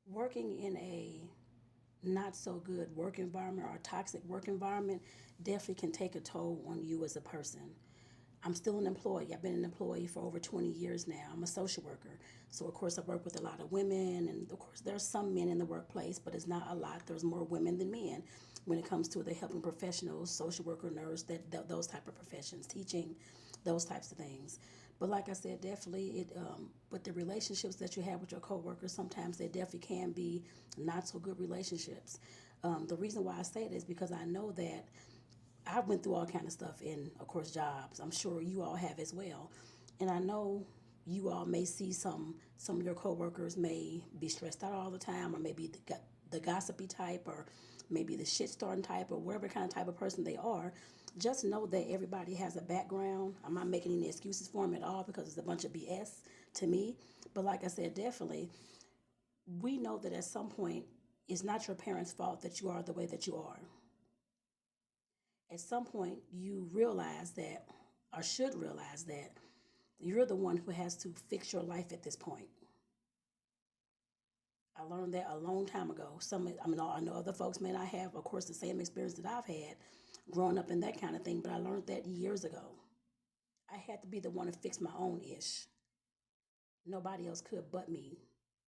Working in a not so good work environment or toxic work environment definitely can take a toll on you as a person. I'm still an employee. I've been an employee for over 20 years now. I'm a social worker. So, of course, I work with a lot of women, and of course, there's some men in the workplace, but it's not a lot. There's more women than men when it comes to the helping professionals, social worker, nurse, those type of professions, teaching, those types of things. But like I said, definitely with the relationships that you have with your coworkers, sometimes they definitely can be not so good relationships. The reason why I say that is because I know that I went through all kind of stuff in, of course, jobs. I'm sure you all have as well, and I know you all may see some of your coworkers may be stressed out all the time, or maybe the gossipy type, or maybe the shit starting type, or whatever kind of type of person they are. Just know that everybody has a background. I'm not making any excuses for them at all because it's a bunch of BS to me. But like I said, definitely we know that at some point it's not your parents' fault that you are the way that you are. At some point you realize that, or should realize that, you're the one who has to fix your life at this point. I learned that a long time ago. I know other folks may not have, of course, the same experience that I've had growing up in that kind of thing, but I learned that years ago. I had to be the one to fix my own ish. Nobody else could but me.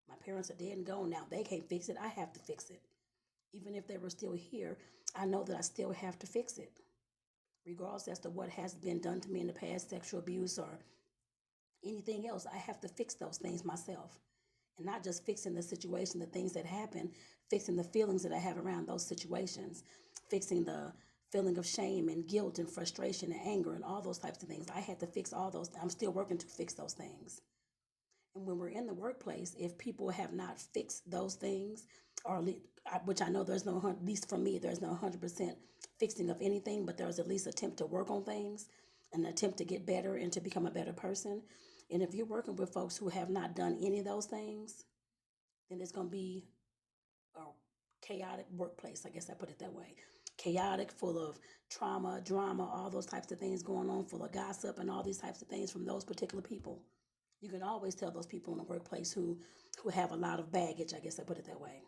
My parents are dead and gone now. They can't fix it. I have to fix it. Even if they were still here, I know that I still have to fix it, regardless as to what has been done to me in the past, sexual abuse or anything else. I have to fix those things myself. And not just fixing the situation, the things that happen, fixing the feelings that I have around those situations, fixing the feeling of shame and guilt and frustration and anger and all those types of things. I had to fix all those. I'm still working to fix those things. And when we're in the workplace, if people have not fixed those things, or which I know there's no, at least for me, there's no 100% fixing of anything, but there's at least attempt to work on things, an attempt to get better and to become a better person. And if you're working with folks who have not done any of those things, then it's going to be a chaotic workplace. I guess I put it that way. Chaotic, full of trauma, drama, all those types of things going on, full of gossip and all these types of things from those particular people. You can always tell those people in the workplace who have a lot of baggage. I guess I put it that way.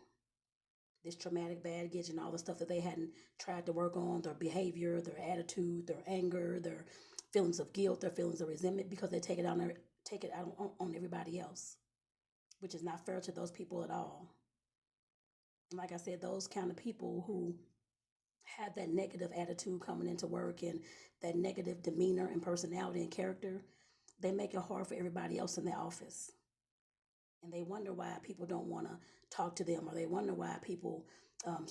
This traumatic baggage and all the stuff that they hadn't tried to work on, their behavior, their attitude, their anger, their feelings of guilt, their feelings of resentment, because they take it out on everybody else, which is not fair to those people at all. And like I said, those kind of people who have that negative attitude coming into work and that negative demeanor and personality and character, they make it hard for everybody else in the office. And they wonder why people don't want to talk to them, or they wonder why people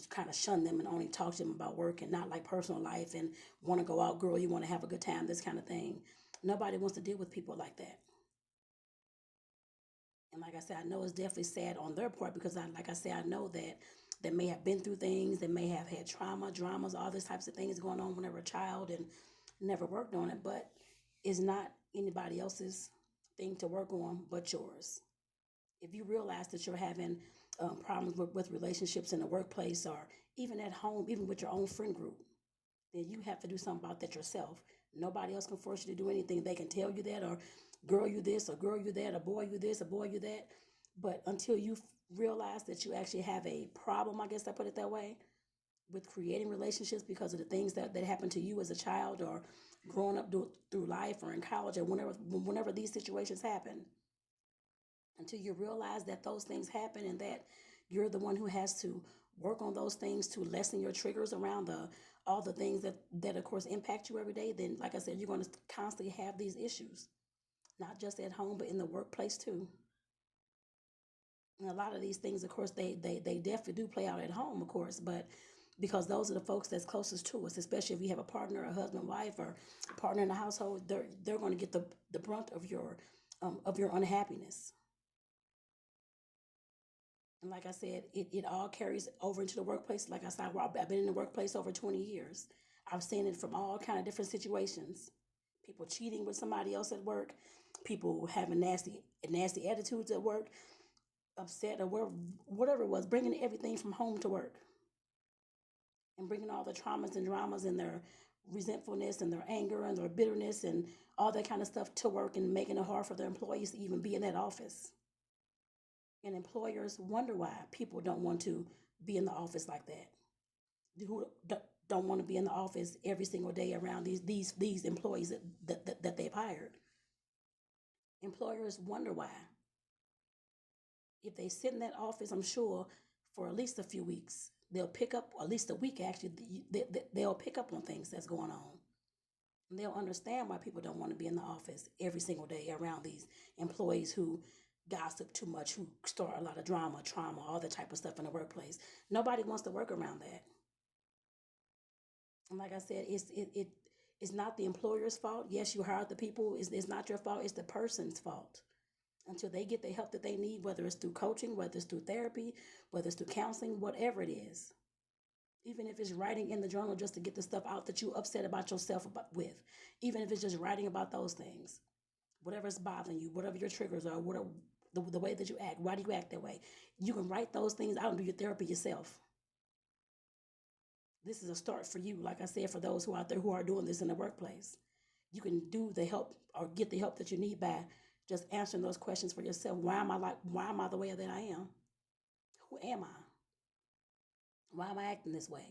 kind of shun them and only talk to them about work and not like personal life and want to go out, girl, you want to have a good time, this kind of thing. Nobody wants to deal with people like that. And like I said, I know it's definitely sad on their part because like I said, I know that they may have been through things, they may have had trauma, dramas, all these types of things going on when they were a child and never worked on it, but it's not anybody else's thing to work on but yours. If you realize that you're having problems with relationships in the workplace or even at home, even with your own friend group, then you have to do something about that yourself. Nobody else can force you to do anything. They can tell you that, or girl, you this, or girl, you that, or boy, you this, or boy, you that. But until you realize that you actually have a problem, I guess I put it that way, with creating relationships because of the things that happened to you as a child or growing up through life or in college or whenever these situations happen, until you realize that those things happen and that you're the one who has to work on those things to lessen your triggers around the all the things that of course impact you every day, then like I said, you're going to constantly have these issues, not just at home but in the workplace too. And a lot of these things, of course, they definitely do play out at home, of course, but because those are the folks that's closest to us, especially if you have a partner, a husband, wife, or a partner in the household, they're going to get the brunt of your unhappiness. And like I said, it all carries over into the workplace. Like I said, I've been in the workplace over 20 years. I've seen it from all kind of different situations. People cheating with somebody else at work, people having nasty attitudes at work, upset or whatever it was, bringing everything from home to work and bringing all the traumas and dramas and their resentfulness and their anger and their bitterness and all that kind of stuff to work and making it hard for their employees to even be in that office. And employers wonder why people don't want to be in the office like that. Who don't want to be in the office every single day around these employees that they've hired. Employers wonder why. If they sit in that office, I'm sure for at least a few weeks, they'll pick up, or at least a week actually, they'll pick up on things that's going on. And they'll understand why people don't want to be in the office every single day around these employees who gossip too much, who start a lot of drama, trauma, all that type of stuff in the workplace. Nobody wants to work around that. And like I said, it's not the employer's fault. Yes, you hired the people. It's not your fault. It's the person's fault. Until they get the help that they need, whether it's through coaching, whether it's through therapy, whether it's through counseling, whatever it is. Even if it's writing in the journal just to get the stuff out that you're upset about yourself with. Even if it's just writing about those things. Whatever's bothering you, whatever your triggers are, whatever the way that you act, why do you act that way? You can write those things out and do your therapy yourself. This is a start for you, like I said, for those who are out there who are doing this in the workplace. You can do the help or get the help that you need by just answering those questions for yourself. Why am I the way that I am? Who am I? Why am I acting this way?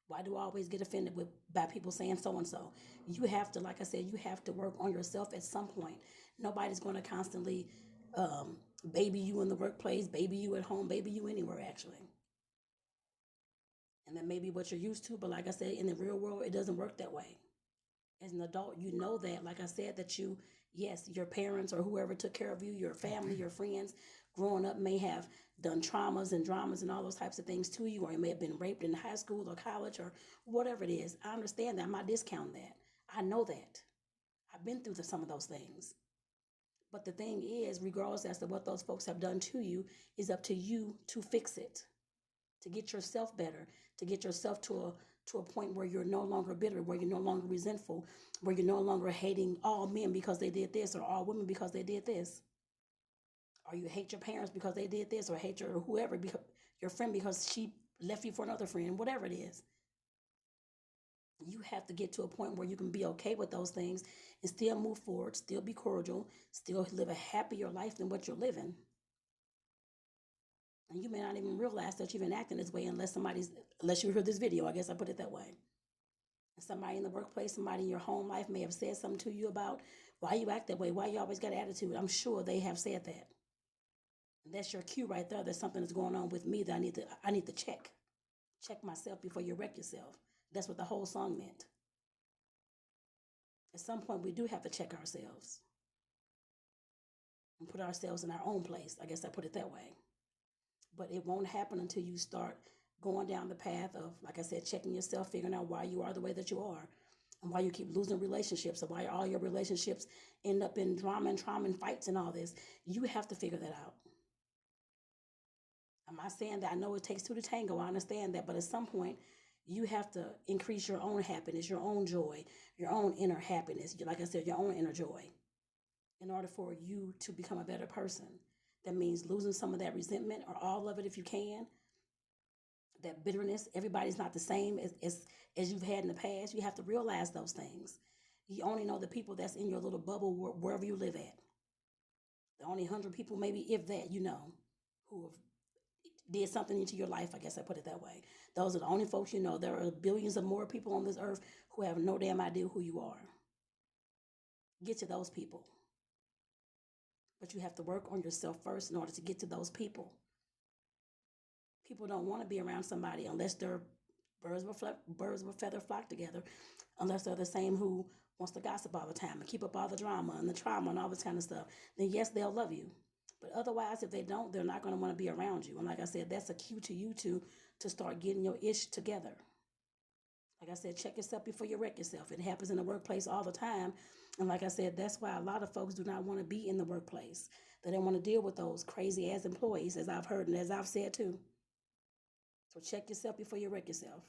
Why do I always get offended by people saying so and so? You have to, like I said, you have to work on yourself at some point. Nobody's going to constantly um, baby you in the workplace, baby you at home, baby you anywhere, actually. And that may be what you're used to, but like I said, in the real world, it doesn't work that way. As an adult, you know that, like I said, that yes, your parents or whoever took care of you, your family, your friends, growing up may have done traumas and dramas and all those types of things to you, or you may have been raped in high school or college or whatever it is. I understand that. I'm not discounting that. I know that. I've been through some of those things. But the thing is, regardless as to what those folks have done to you, is up to you to fix it, to get yourself better, to get yourself to a point where you're no longer bitter, where you're no longer resentful, where you're no longer hating all men because they did this or all women because they did this. Or you hate your parents because they did this, or hate your whoever, because your friend because she left you for another friend, whatever it is. You have to get to a point where you can be okay with those things and still move forward, still be cordial, still live a happier life than what you're living. And you may not even realize that you've been acting this way unless you heard this video. I guess I put it that way. And somebody in the workplace, somebody in your home life may have said something to you about why you act that way, why you always got an attitude. I'm sure they have said that. And that's your cue right there that something is going on with me that I need to check. Check myself before you wreck yourself. That's what the whole song meant. At some point we do have to check ourselves and put ourselves in our own place. I guess I put it that way. But it won't happen until you start going down the path of, like I said, checking yourself, figuring out why you are the way that you are, and why you keep losing relationships, and why all your relationships end up in drama and trauma and fights and all this. You have to figure that out. I'm not saying that I know it takes two to tango. I understand that, but at some point, you have to increase your own happiness, your own joy, your own inner happiness. Like I said, your own inner joy, in order for you to become a better person. That means losing some of that resentment or all of it if you can. That bitterness, everybody's not the same as you've had in the past. You have to realize those things. You only know the people that's in your little bubble wherever you live at. The only 100 people, maybe if that, who have did something into your life, I guess I put it that way. Those are the only folks you know. There are billions of more people on this earth who have no damn idea who you are. Get to those people. But you have to work on yourself first in order to get to those people. People don't want to be around somebody unless they're birds of a feather flock together, unless they're the same who wants to gossip all the time and keep up all the drama and the trauma and all this kind of stuff. Then yes, they'll love you. But otherwise, if they don't, they're not going to want to be around you. And like I said, that's a cue to you to start getting your ish together. Like I said, check yourself before you wreck yourself. It happens in the workplace all the time. And like I said, that's why a lot of folks do not want to be in the workplace. They don't want to deal with those crazy ass employees, as I've heard and as I've said too. So check yourself before you wreck yourself.